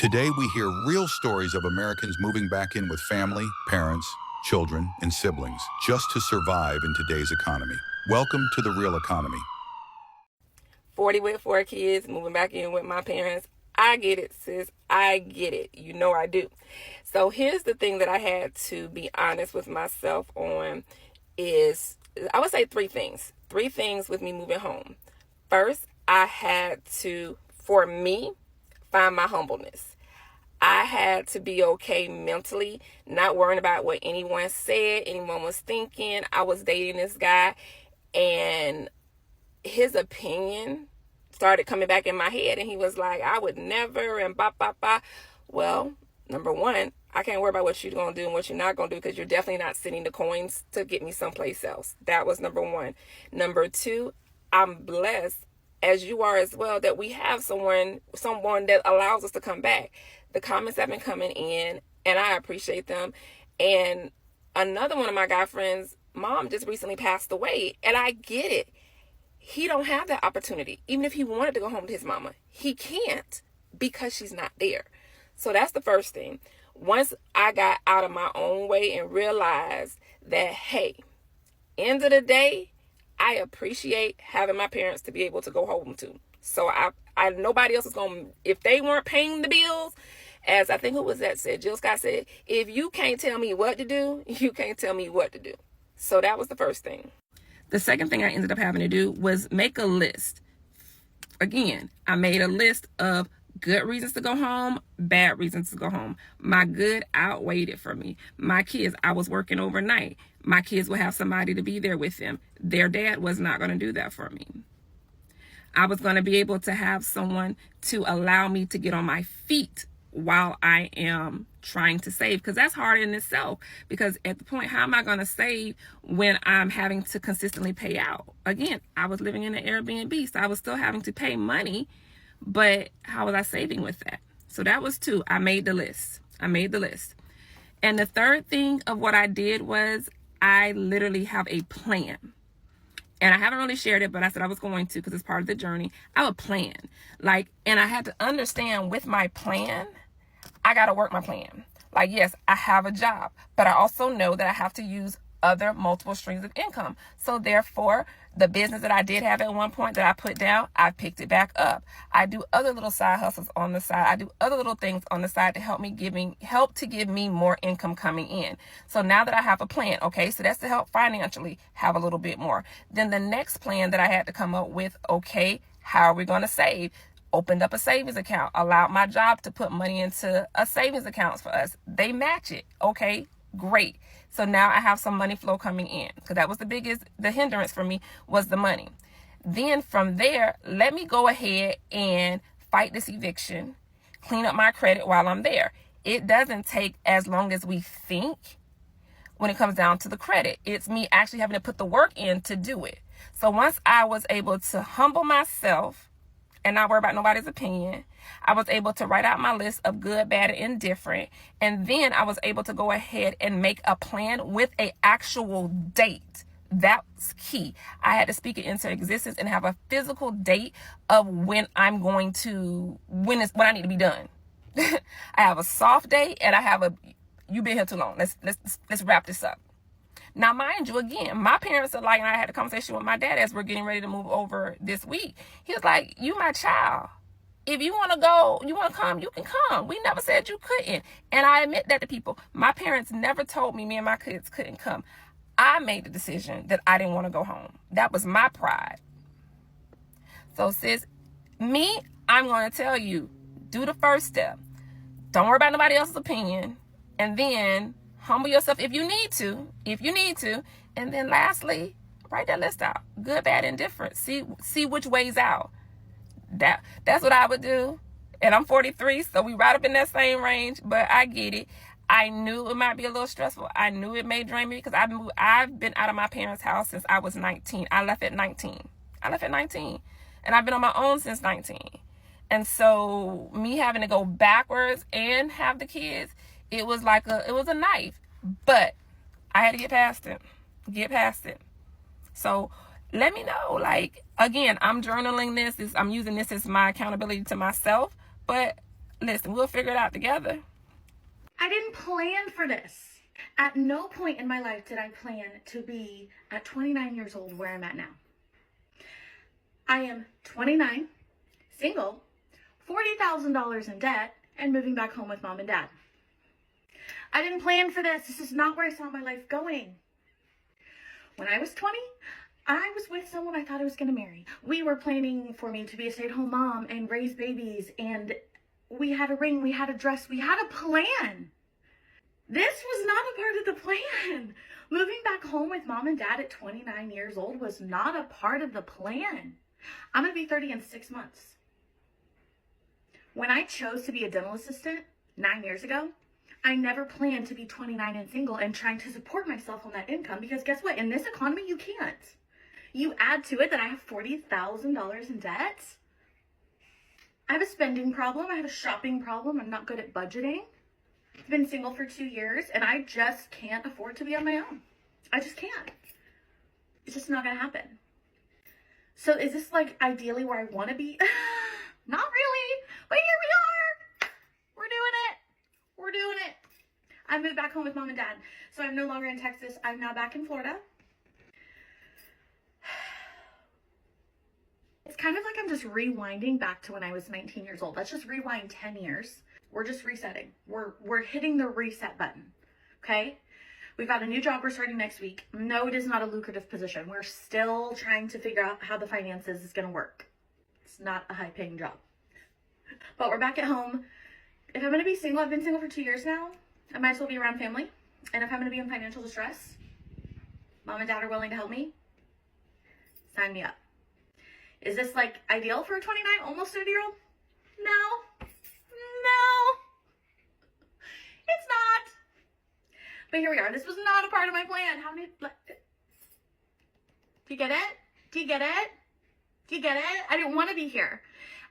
Today, we hear real stories of Americans moving back in with family, parents, children, and siblings just to survive in today's economy. Welcome to The Real Economy. 40 with 4 kids, moving back in with my parents. I get it, sis. I get it. You know I do. So here's the thing that I had to be honest with myself on is, I would say 3 things. 3 things with me moving home. First, I had to, for me, find my humbleness. I had to be okay mentally, not worrying about what anyone said, anyone was thinking. I was dating this guy, and his opinion started coming back in my head, and he was like, I would never, and blah, blah, blah. Well, number one, I can't worry about what you're going to do and what you're not going to do, because you're definitely not sending the coins to get me someplace else. That was number one. Number 2, I'm blessed, as you are as well, that we have someone that allows us to come back. The comments have been coming in, and I appreciate them. And another one of my guy friends' mom just recently passed away, and I get it. He don't have that opportunity. Even if he wanted to go home to his mama, he can't, because she's not there. So that's the first thing. Once I got out of my own way and realized that, hey, end of the day, I appreciate having my parents to be able to go home to. So I nobody else is going to, if they weren't paying the bills, as I think who was that said, Jill Scott said, if you can't tell me what to do, you can't tell me what to do. So that was the first thing. The second thing I ended up having to do was make a list. Again, I made a list of good reasons to go home, bad reasons to go home. My good outweighed it for me. My kids, I was working overnight. My kids will have somebody to be there with them. Their dad was not going to do that for me. I was going to be able to have someone to allow me to get on my feet while I am trying to save, because that's hard in itself. Because at the point, how am I going to save when I'm having to consistently pay out? Again, I was living in an Airbnb, so I was still having to pay money, but how was I saving with that? So that was 2. I made the list. And the third thing of what I did was I literally have a plan. And I haven't really shared it, but I said I was going to, because it's part of the journey. I have a plan. And I had to understand with my plan, I got to work my plan. Yes, I have a job, but I also know that I have to use other multiple streams of income. So therefore, the business that I did have at one point that I put down, I picked it back up. I do other little side hustles on the side. I do other little things on the side to help to give me more income coming in. So now that I have a plan, okay, so that's to help financially have a little bit more. Then the next plan that I had to come up with, okay, how are we going to save? Opened up a savings account, allowed my job to put money into a savings account for us. They match it. Okay, great. So now I have some money flow coming in, because that was the hindrance for me was the money. Then from there, let me go ahead and fight this eviction, clean up my credit while I'm there. It doesn't take as long as we think when it comes down to the credit. It's me actually having to put the work in to do it. So once I was able to humble myself and not worry about nobody's opinion, I was able to write out my list of good, bad, and indifferent. And then I was able to go ahead and make a plan with an actual date. That's key. I had to speak it into existence and have a physical date of when I'm going to, when I need to be done. I have a soft date, and I have you've been here too long. Let's wrap this up. Now, mind you, again, my parents are like, and I had a conversation with my dad as we're getting ready to move over this week. He was like, you my child. If you want to go, you want to come, you can come. We never said you couldn't. And I admit that to people. My parents never told me and my kids couldn't come. I made the decision that I didn't want to go home. That was my pride. So sis, I'm going to tell you, do the first step. Don't worry about nobody else's opinion. And then humble yourself if you need to. And then lastly, write that list out. Good, bad, and different. See which way's out. That's what I would do. And I'm 43, so we right up in that same range, but I get it. I knew it might be a little stressful. I knew it may drain me, because I've been out of my parents' house since I was 19. I left at 19. And I've been on my own since 19. And so me having to go backwards and have the kids, it was a knife. But I had to get past it. So let me know. Again, I'm journaling this. I'm using this as my accountability to myself. But Listen, we'll figure it out together. I didn't plan for this. At no point in my life did I plan to be at 29 years old where I'm at now. I am 29, single, $40,000 in debt, and moving back home with mom and dad. I didn't plan for this. This is not where I saw my life going. When I was 20, I was with someone I thought I was going to marry. We were planning for me to be a stay-at-home mom and raise babies, and we had a ring, we had a dress, we had a plan. This was not a part of the plan. Moving back home with mom and dad at 29 years old was not a part of the plan. I'm going to be 30 in 6 months. When I chose to be a dental assistant 9 years ago, I never planned to be 29 and single and trying to support myself on that income, because guess what? In this economy, you can't. You add to it that I have $40,000 in debt. I have a spending problem. I have a shopping problem. I'm not good at budgeting. I've been single for 2 years and I just can't afford to be on my own. I just can't. It's just not going to happen. So is this like ideally where I want to be? Not really, but here we are. We're doing it. We're doing it. I moved back home with mom and dad. So I'm no longer in Texas. I'm now back in Florida. It's kind of like I'm just rewinding back to when I was 19 years old. Let's just rewind 10 years. We're just resetting. We're hitting the reset button, okay? We've got a new job we're starting next week. No, it is not a lucrative position. We're still trying to figure out how the finances is going to work. It's not a high-paying job. But we're back at home. If I'm going to be single, I've been single for 2 years now. I might as well be around family. And if I'm going to be in financial distress, mom and dad are willing to help me, sign me up. Is this like ideal for a 29, almost 30-year-old? No. No. It's not. But here we are. This was not a part of my plan. How many... Do you get it? Do you get it? Do you get it? I didn't want to be here.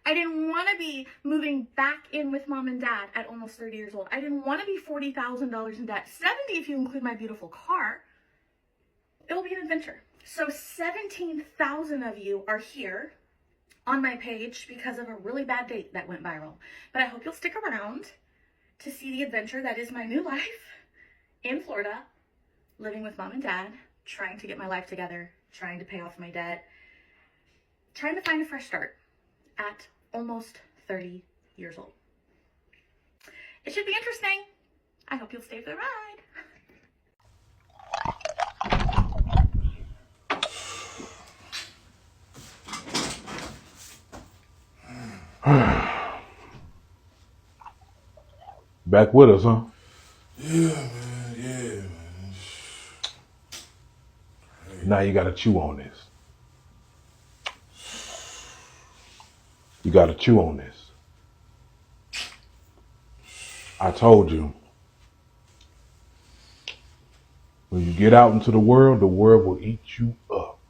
I didn't want to be moving back in with mom and dad at almost 30 years old. I didn't want to be $40,000 in debt. 70 if you include my beautiful car. It will be an adventure. So 17,000 of you are here on my page because of a really bad date that went viral. But I hope you'll stick around to see the adventure that is my new life in Florida, living with mom and dad, trying to get my life together, trying to pay off my debt, trying to find a fresh start at almost 30 years old. It should be interesting. I hope you'll stay for the ride. Back with us, huh? Yeah, man. Yeah, man. Now you gotta chew on this. You gotta chew on this. I told you, when you get out into the world will eat you up.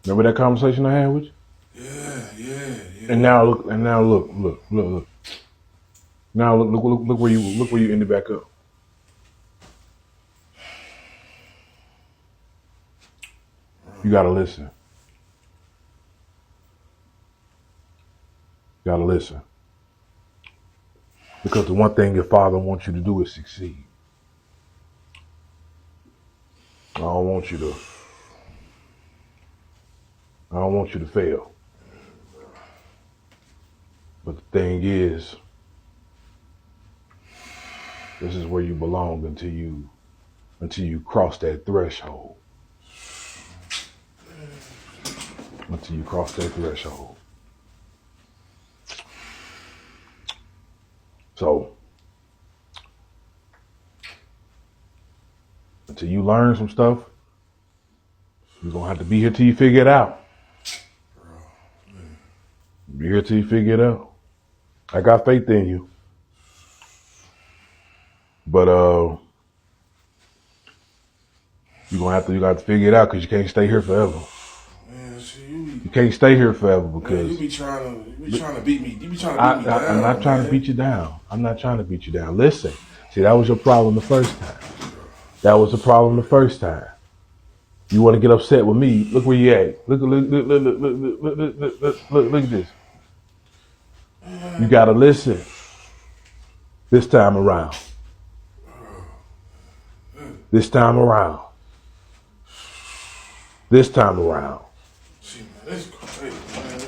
Remember that conversation I had with you? Yeah. And now look. Now look where you ended back up. You gotta listen. You gotta listen. Because the one thing your father wants you to do is succeed. I don't want you to fail. But the thing is, this is where you belong until you cross that threshold. Until you cross that threshold. So, until you learn some stuff, you're gonna have to be here till you figure it out. Be here till you figure it out. I got faith in you. But you have to figure it out, because you can't stay here forever. Man, you can't stay here forever because you be trying to beat me. You be trying to beat me down. I'm not trying to beat you down. I'm not trying to beat you down. Listen, see, that was your problem the first time. That was the problem the first time. You want to get upset with me? Look where you at. Look at this. You got to listen this time around. This time around. This time around. See, man, that's crazy, man.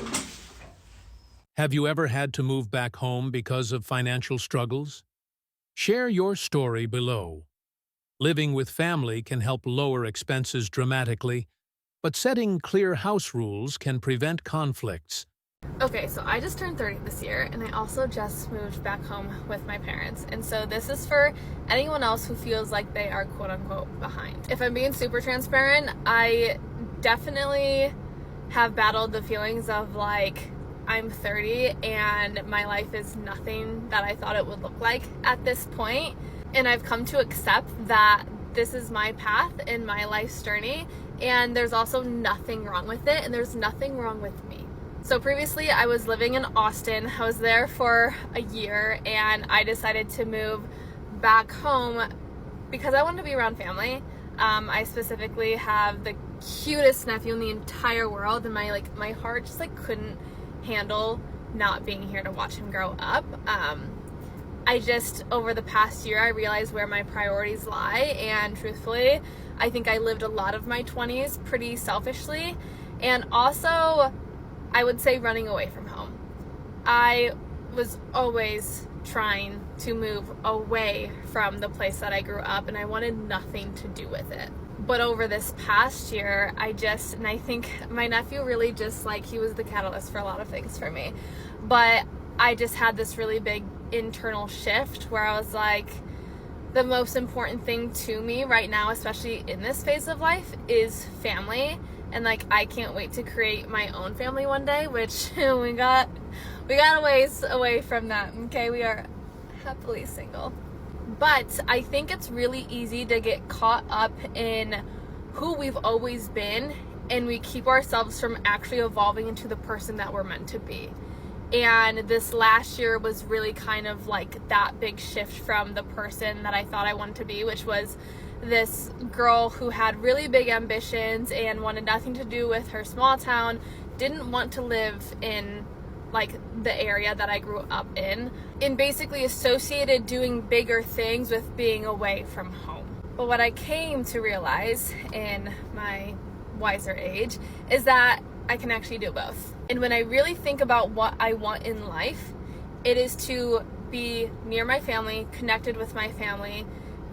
Have you ever had to move back home because of financial struggles? Share your story below. Living with family can help lower expenses dramatically, but setting clear house rules can prevent conflicts. Okay, so I just turned 30 this year, and I also just moved back home with my parents. And so this is for anyone else who feels like they are quote-unquote behind. If I'm being super transparent, I definitely have battled the feelings of like, I'm 30 and my life is nothing that I thought it would look like at this point. And I've come to accept that this is my path in my life's journey, and there's also nothing wrong with it, and there's nothing wrong with me. So previously I was living in Austin. I was there for a year, and I decided to move back home because I wanted to be around family. I specifically have the cutest nephew in the entire world, and my heart just couldn't handle not being here to watch him grow up. I just, over the past year, I realized where my priorities lie, and truthfully, I think I lived a lot of my 20s pretty selfishly, and also, I would say running away from home. I was always trying to move away from the place that I grew up, and I wanted nothing to do with it. But over this past year, and I think my nephew really just he was the catalyst for a lot of things for me. But I just had this really big internal shift where I was like, the most important thing to me right now, especially in this phase of life, is family. And I can't wait to create my own family one day, which we got a ways away from that. Okay, we are happily single. But I think it's really easy to get caught up in who we've always been, and we keep ourselves from actually evolving into the person that we're meant to be. And this last year was really kind of that big shift from the person that I thought I wanted to be, which was this girl who had really big ambitions and wanted nothing to do with her small town, didn't want to live in the area that I grew up in, and basically associated doing bigger things with being away from home. But what I came to realize in my wiser age is that I can actually do both. And when I really think about what I want in life, it is to be near my family, connected with my family,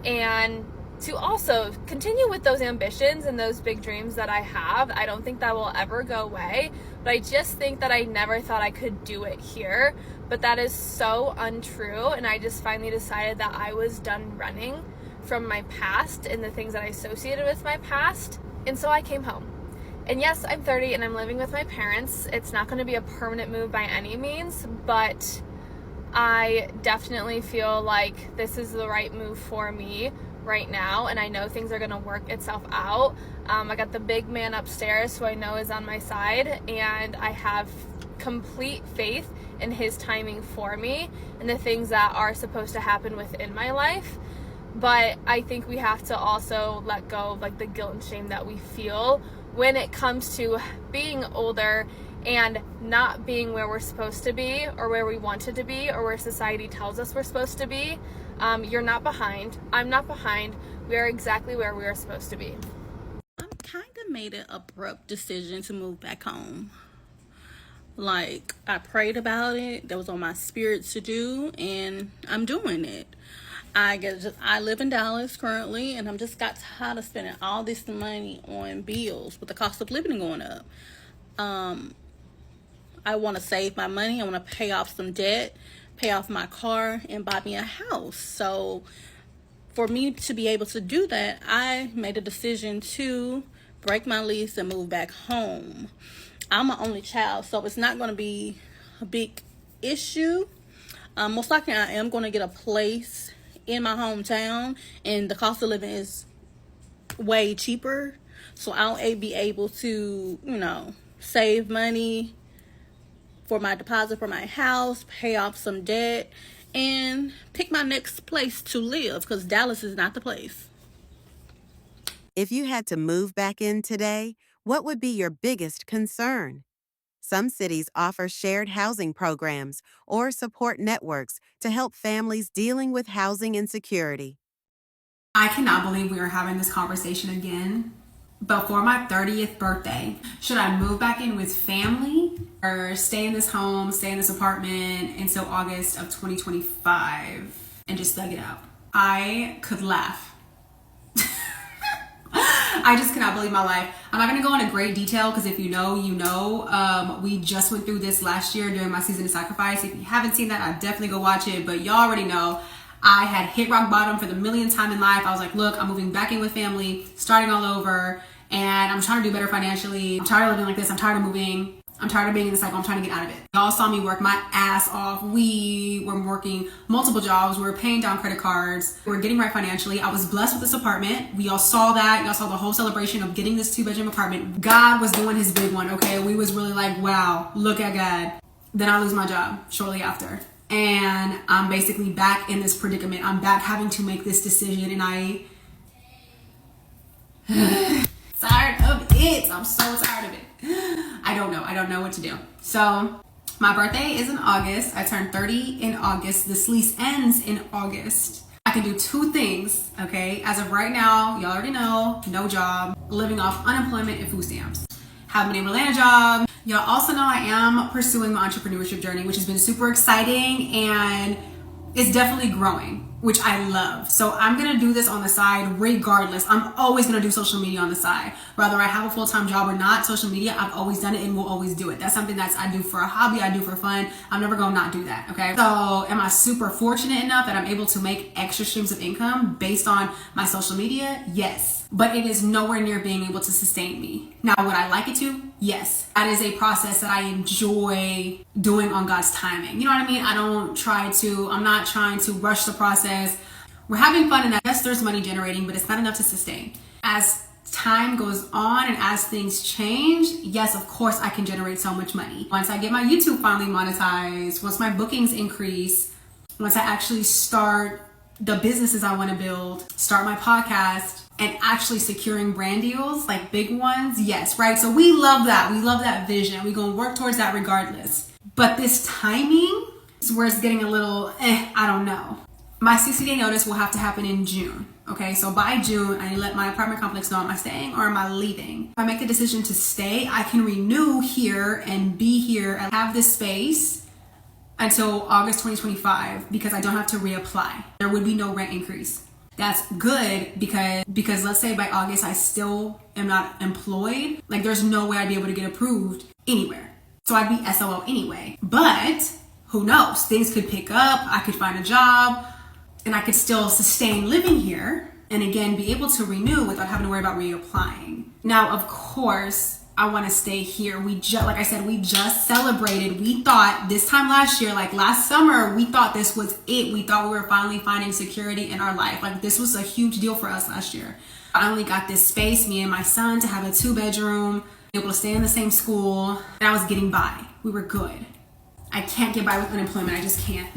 and to also continue with those ambitions and those big dreams that I have. I don't think that will ever go away, but I just think that I never thought I could do it here. But that is so untrue, and I just finally decided that I was done running from my past and the things that I associated with my past, and so I came home. And yes, I'm 30 and I'm living with my parents. It's not going to be a permanent move by any means, but I definitely feel like this is the right move for me right now, and I know things are going to work itself out. I got the big man upstairs who I know is on my side, and I have complete faith in his timing for me and the things that are supposed to happen within my life. But I think we have to also let go of the guilt and shame that we feel when it comes to being older and not being where we're supposed to be, or where we wanted to be, or where society tells us we're supposed to be. You're not behind. I'm not behind. We are exactly where we are supposed to be. I kind of made an abrupt decision to move back home. I prayed about it. That was on my spirit to do, and I'm doing it. I live in Dallas currently, and I'm just got tired of spending all this money on bills with the cost of living going up. I want to save my money. I want to pay off some debt, pay off my car, and buy me a house. So for me to be able to do that, I made a decision to break my lease and move back home. I'm an only child, so it's not going to be a big issue. Most likely I am going to get a place in my hometown, and the cost of living is way cheaper, so I'll be able to save money for my deposit for my house, pay off some debt, and pick my next place to live, because Dallas is not the place. If you had to move back in today, what would be your biggest concern? Some cities offer shared housing programs or support networks to help families dealing with housing insecurity. I cannot believe we are having this conversation again. But for my 30th birthday, should I move back in with family or stay in this home, stay in this apartment until August of 2025 and just thug it out? I could laugh. I just cannot believe my life. I'm not going to go into great detail because if you know, you know. We just went through this last year during my season of sacrifice. If you haven't seen that, I'd definitely go watch it. But y'all already know I had hit rock bottom for the millionth time in life. I was like, look, I'm moving back in with family, starting all over, and I'm trying to do better financially. I'm tired of living like this. I'm tired of moving. I'm tired of being in the cycle. I'm trying to get out of it. Y'all saw me work my ass off. We were working multiple jobs. We were paying down credit cards. We were getting right financially. I was blessed with this apartment. We all saw that. Y'all saw the whole celebration of getting this 2-bedroom apartment. God was doing his big one, okay? We was really like, wow, look at God. Then I lose my job shortly after. And I'm basically back in this predicament. I'm back having to make this decision, and tired of it. I'm so tired of it. I don't know what to do. So my birthday is in August. I turned 30 in August. This lease ends in August. I can do 2 things, okay? As of right now, y'all already know, no job, living off unemployment and food stamps. Haven't been able to land a job. Y'all also know I am pursuing my entrepreneurship journey, which has been super exciting, and it's definitely growing, which I love. So I'm gonna do this on the side regardless. I'm always gonna do social media on the side. Whether I have a full-time job or not, social media, I've always done it and will always do it. That's something that I do for a hobby, I do for fun. I'm never gonna not do that, okay? So am I super fortunate enough that I'm able to make extra streams of income based on my social media? Yes. But it is nowhere near being able to sustain me. Now, would I like it to? Yes. That is a process that I enjoy doing on God's timing. You know what I mean? I'm not trying to rush the process. We're having fun, and yes, there's money generating, but it's not enough to sustain. As time goes on and as things change, yes, of course I can generate so much money. Once I get my YouTube finally monetized, once my bookings increase, once I actually start the businesses I want to build, start my podcast, and actually securing brand deals, like big ones, yes, right? So we love that. We love that vision. We're going to work towards that regardless. But this timing is where it's getting a little, I don't know. My 60-day notice will have to happen in June. Okay, so by June, I let my apartment complex know, am I staying or am I leaving? If I make the decision to stay, I can renew here and be here and have this space until August 2025 because I don't have to reapply. There would be no rent increase. That's good because let's say by August I still am not employed. Like there's no way I'd be able to get approved anywhere. So I'd be SOL anyway. But who knows? Things could pick up. I could find a job and I could still sustain living here and again be able to renew without having to worry about reapplying. Now, of course, I want to stay here. Like I said, we just celebrated. We thought this time last year, like last summer, we thought this was it. We thought we were finally finding security in our life. Like this was a huge deal for us last year. I only got this space, me and my son, to have a 2-bedroom, able to stay in the same school, and I was getting by. We were good. I can't get by with unemployment. I just can't.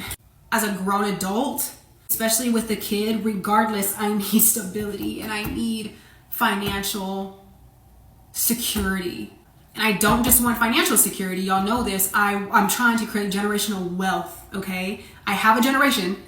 As a grown adult, especially with a kid, regardless, I need stability and I need financial security. And I don't just want financial security. Y'all know this. I'm trying to create generational wealth, okay? I have a generation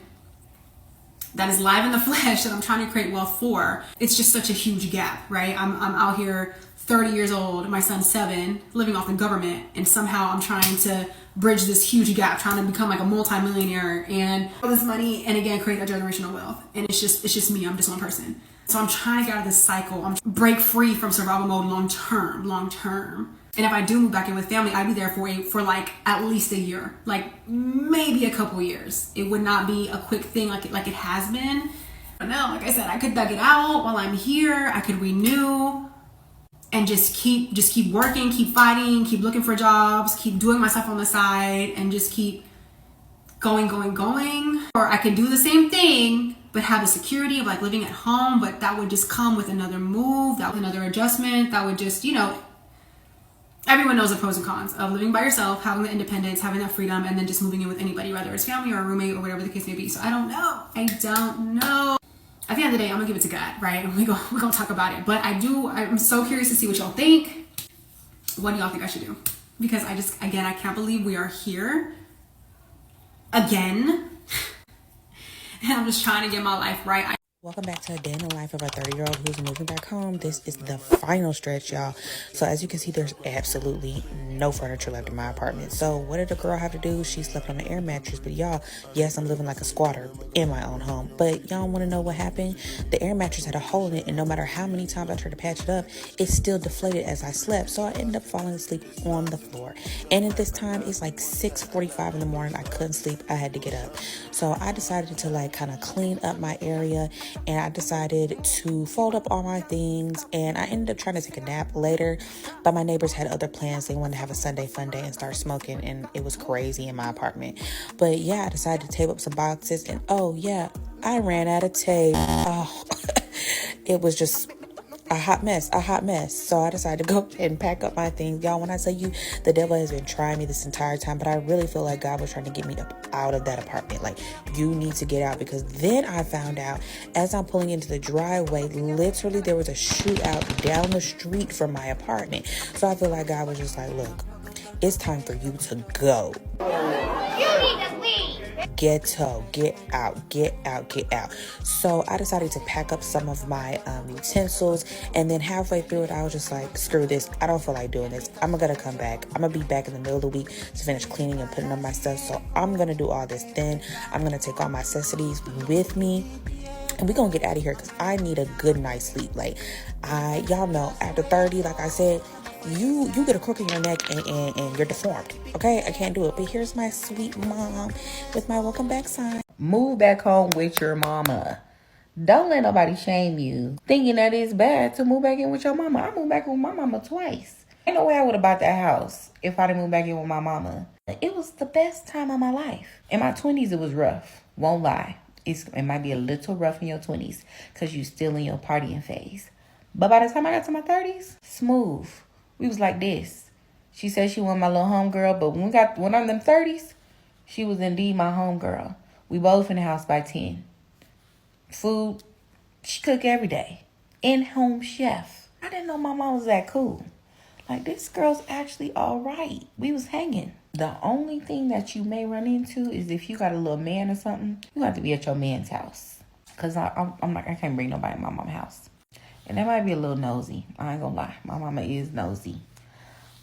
that is live in the flesh that I'm trying to create wealth for. It's just such a huge gap, right? I'm out here 30 years old, my son's 7, living off the government, and somehow I'm trying to bridge this huge gap, trying to become like a multi-millionaire and all this money and again create that generational wealth. And it's just me. I'm just one person. So I'm trying to get out of this cycle. I'm break free from survival mode long term. And if I do move back in with family, I'd be there for like at least a year, like maybe a couple years. It would not be a quick thing like it has been. But no, like I said, I could thug it out while I'm here. I could renew and just keep working, keep fighting, keep looking for jobs, keep doing my stuff on the side, and just keep going. Or I could do the same thing, but have the security of like living at home, but that would just come with another move, that with another adjustment, that would just, everyone knows the pros and cons of living by yourself, having the independence, having that freedom, and then just moving in with anybody, whether it's family or a roommate or whatever the case may be. So I don't know. At the end of the day, I'm gonna give it to God, right? And we're gonna talk about it. But I'm so curious to see what y'all think. What do y'all think I should do? because I can't believe we are here again. And I'm just trying to get my life right. Welcome back to A Day in the Life of a 30-year-old who's moving back home. This is the final stretch, y'all. So as you can see, there's absolutely no furniture left in my apartment. So what did the girl have to do? She slept on an air mattress. But y'all, yes, I'm living like a squatter in my own home. But y'all want to know what happened? The air mattress had a hole in it, and no matter how many times I tried to patch it up, it still deflated as I slept. So I ended up falling asleep on the floor. And at this time, it's like 6:45 in the morning. I couldn't sleep. I had to get up. So I decided to like kind of clean up my area, and I decided to fold up all my things, and I ended up trying to take a nap later, but my neighbors had other plans. They wanted to have a Sunday fun day and start smoking, and it was crazy in my apartment. But yeah, I decided to tape up some boxes, and oh yeah, I ran out of tape. Oh, it was just a hot mess. So I decided to go ahead and pack up my things. Y'all, when I tell you the devil has been trying me this entire time, but I really feel like God was trying to get me up out of that apartment. Like, you need to get out, because then I found out as I'm pulling into the driveway, literally there was a shootout down the street from my apartment. So I feel like God was just like, look, it's time for you to go. You need to leave. Get out. So I decided to pack up some of my utensils, and then halfway through it, I was just like, screw this. I don't feel like doing this. I'm gonna come back. I'm gonna be back in the middle of the week to finish cleaning and putting up my stuff. So I'm gonna do all this. Then I'm gonna take all my necessities with me, and we're gonna get out of here, because I need a good night's sleep. Like, y'all know, after 30, like I said, you get a crook in your neck and you're deformed. Okay, I can't do it. But here's my sweet mom with my welcome back sign. Move back home with your mama. Don't let nobody shame you thinking that it's bad to move back in with your mama. I moved back with my mama twice. Ain't no way I would have bought that house if I didn't move back in with my mama. It was the best time of my life. In my 20s, it was rough. Won't lie. It might be a little rough in your 20s because you still in your partying phase. But by the time I got to my 30s, smooth. We was like this. She said she wasn't my little homegirl, but when I'm in them 30s, she was indeed my homegirl. We both in the house by 10. Food, she cook every day. In-home chef. I didn't know my mom was that cool. Like, this girl's actually all right. We was hanging. The only thing that you may run into is if you got a little man or something, you have to be at your man's house. Because I can't bring nobody in my mom's house. And that might be a little nosy. I ain't gonna lie. My mama is nosy.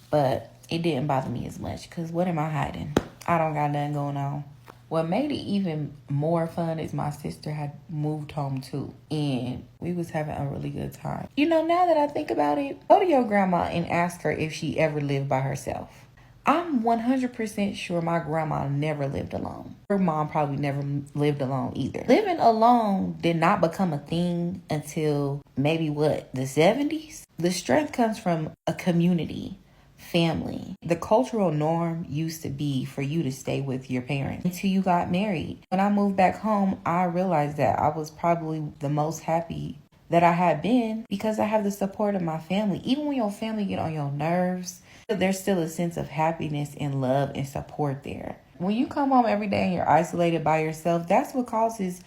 But it didn't bother me as much. Because what am I hiding? I don't got nothing going on. What made it even more fun is my sister had moved home too. And we was having a really good time. You know, now that I think about it, go to your grandma and ask her if she ever lived by herself. I'm 100% sure my grandma never lived alone. Her mom probably never lived alone either. Living alone did not become a thing until maybe the 70s? The strength comes from a community, family. The cultural norm used to be for you to stay with your parents until you got married. When I moved back home, I realized that I was probably the most happy that I had been because I have the support of my family. Even when your family get on your nerves, there's still a sense of happiness and love and support there. When you come home every day and you're isolated by yourself, that's what causes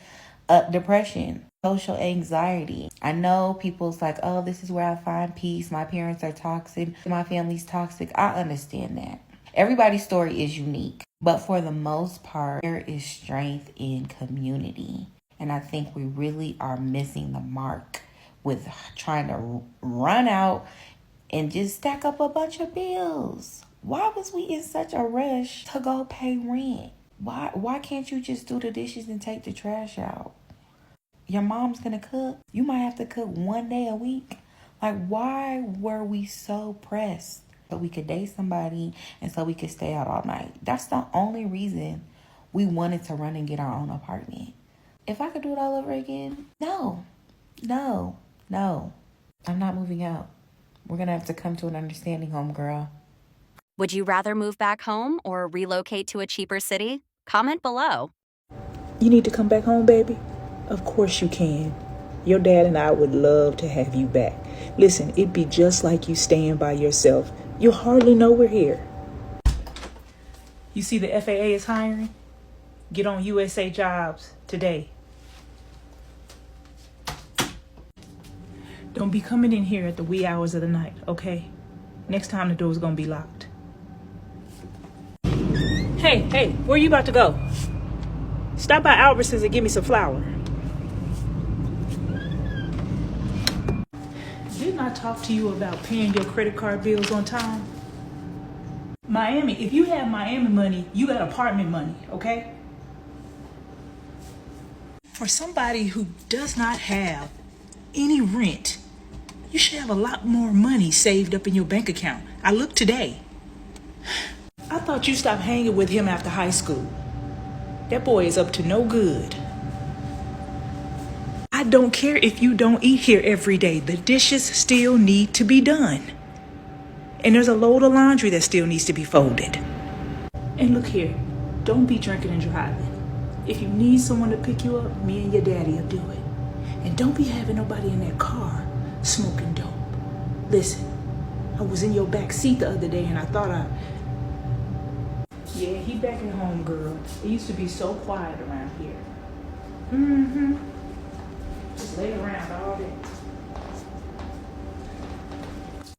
depression, social anxiety. I know people's like, oh, this is where I find peace. My parents are toxic. My family's toxic. I understand that. Everybody's story is unique. But for the most part, there is strength in community. And I think we really are missing the mark with trying to run out and just stack up a bunch of bills. Why was we in such a rush to go pay rent? Why can't you just do the dishes and take the trash out? Your mom's gonna cook. You might have to cook one day a week. Like, why were we so pressed? So we could date somebody and so we could stay out all night. That's the only reason we wanted to run and get our own apartment. If I could do it all over again, no. I'm not moving out. We're going to have to come to an understanding, homegirl. Would you rather move back home or relocate to a cheaper city? Comment below. You need to come back home, baby? Of course you can. Your dad and I would love to have you back. Listen, it'd be just like you staying by yourself. You'll hardly know we're here. You see the FAA is hiring? Get on USA Jobs today. Don't be coming in here at the wee hours of the night, okay? Next time the door's gonna be locked. Hey, where you about to go? Stop by Albertsons and give me some flour. Didn't I talk to you about paying your credit card bills on time? Miami, if you have Miami money, you got apartment money, okay? For somebody who does not have any rent, you should have a lot more money saved up in your bank account. I looked today. I thought you stopped hanging with him after high school. That boy is up to no good. I don't care if you don't eat here every day. The dishes still need to be done. And there's a load of laundry that still needs to be folded. And look here, don't be drinking and driving. If you need someone to pick you up, me and your daddy will do it. And don't be having nobody in that car smoking dope. Listen, I was in your back seat the other day and I thought Yeah, he back at home, girl. It used to be so quiet around here. Just lay around all day.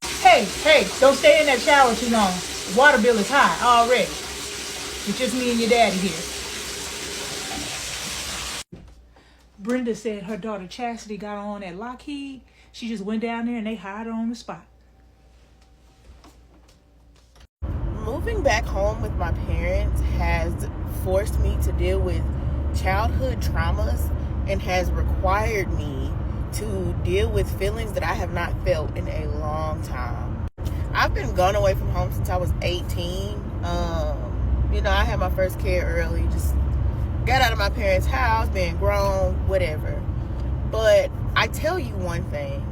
Hey, don't stay in that shower too long. The water bill is high already. It's just me and your daddy here. Brenda said her daughter Chastity got on at Lockheed. She just went down there and they hired her on the spot. Moving back home with my parents has forced me to deal with childhood traumas and has required me to deal with feelings that I have not felt in a long time. I've been gone away from home since I was 18. I had my first kid early, just got out of my parents' house, being grown, whatever. But I tell you one thing,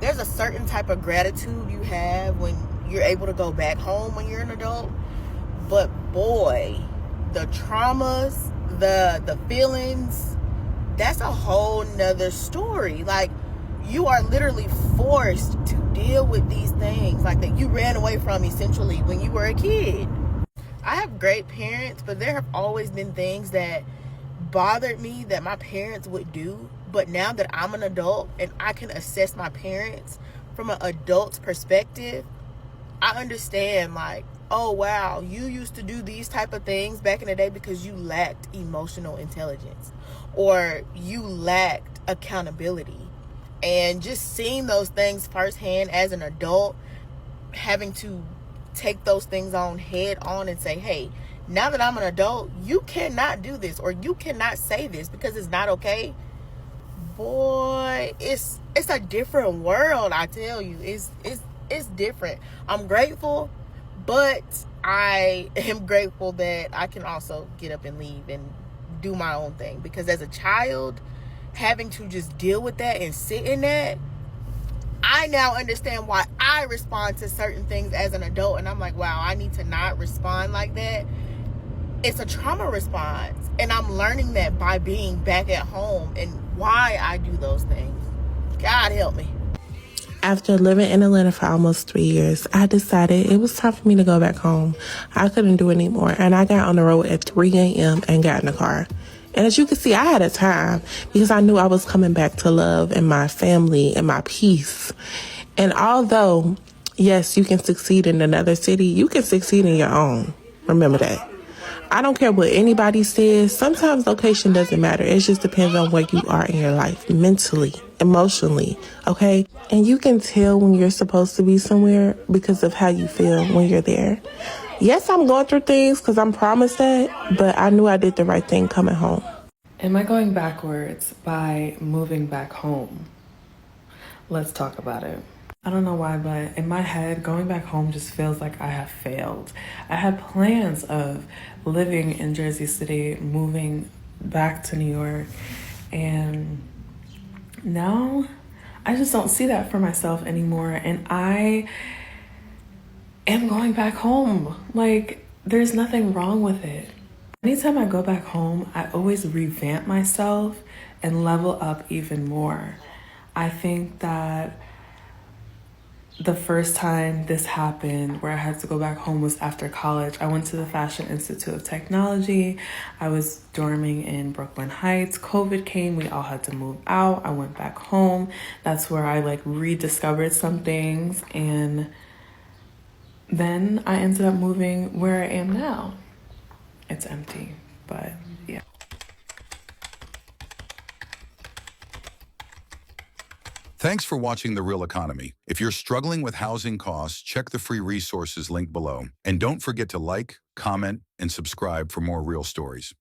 there's a certain type of gratitude you have when you're able to go back home when you're an adult. But boy, the traumas, the feelings, that's a whole nother story. Like, you are literally forced to deal with these things like that you ran away from essentially when you were a kid. I have great parents, but there have always been things that bothered me that my parents would do. But now that I'm an adult and I can assess my parents from an adult's perspective, I understand, like, oh wow, you used to do these type of things back in the day because you lacked emotional intelligence or you lacked accountability. And just seeing those things firsthand as an adult, having to take those things on head on and say, hey, now that I'm an adult, you cannot do this or you cannot say this because it's not okay. Boy, it's a different world, I tell you. It's different. I'm grateful, but I am grateful that I can also get up and leave and do my own thing. Because as a child, having to just deal with that and sit in that, I now understand why I respond to certain things as an adult. And I'm like, wow, I need to not respond like that. It's a trauma response. And I'm learning that by being back at home and why I do those things. God help me. After living in Atlanta for almost 3 years, I decided it was time for me to go back home. I couldn't do it anymore, and I got on the road at 3 a.m. and got in the car. And as you can see, I had a time because I knew I was coming back to love and my family and my peace. And although, yes, you can succeed in another city, you can succeed in your own. Remember that. I don't care what anybody says. Sometimes location doesn't matter. It just depends on where you are in your life, mentally, emotionally, okay? And you can tell when you're supposed to be somewhere because of how you feel when you're there. Yes, I'm going through things because I'm promised that, but I knew I did the right thing coming home. Am I going backwards by moving back home? Let's talk about it. I don't know why, but in my head, going back home just feels like I have failed. I had plans of living in Jersey City, moving back to New York, and now I just don't see that for myself anymore, and I am going back home. Like, there's nothing wrong with it. Anytime I go back home, I always revamp myself and level up even more. I think that the first time this happened where I had to go back home was after college. I went to the Fashion Institute of Technology. I was dorming in Brooklyn Heights. COVID came, we all had to move out. I went back home. That's where I rediscovered some things, and Then I ended up moving where I am now. It's empty, but yeah. Thanks for watching The Real Economy. If you're struggling with housing costs, check the free resources link below. And don't forget to like, comment, and subscribe for more real stories.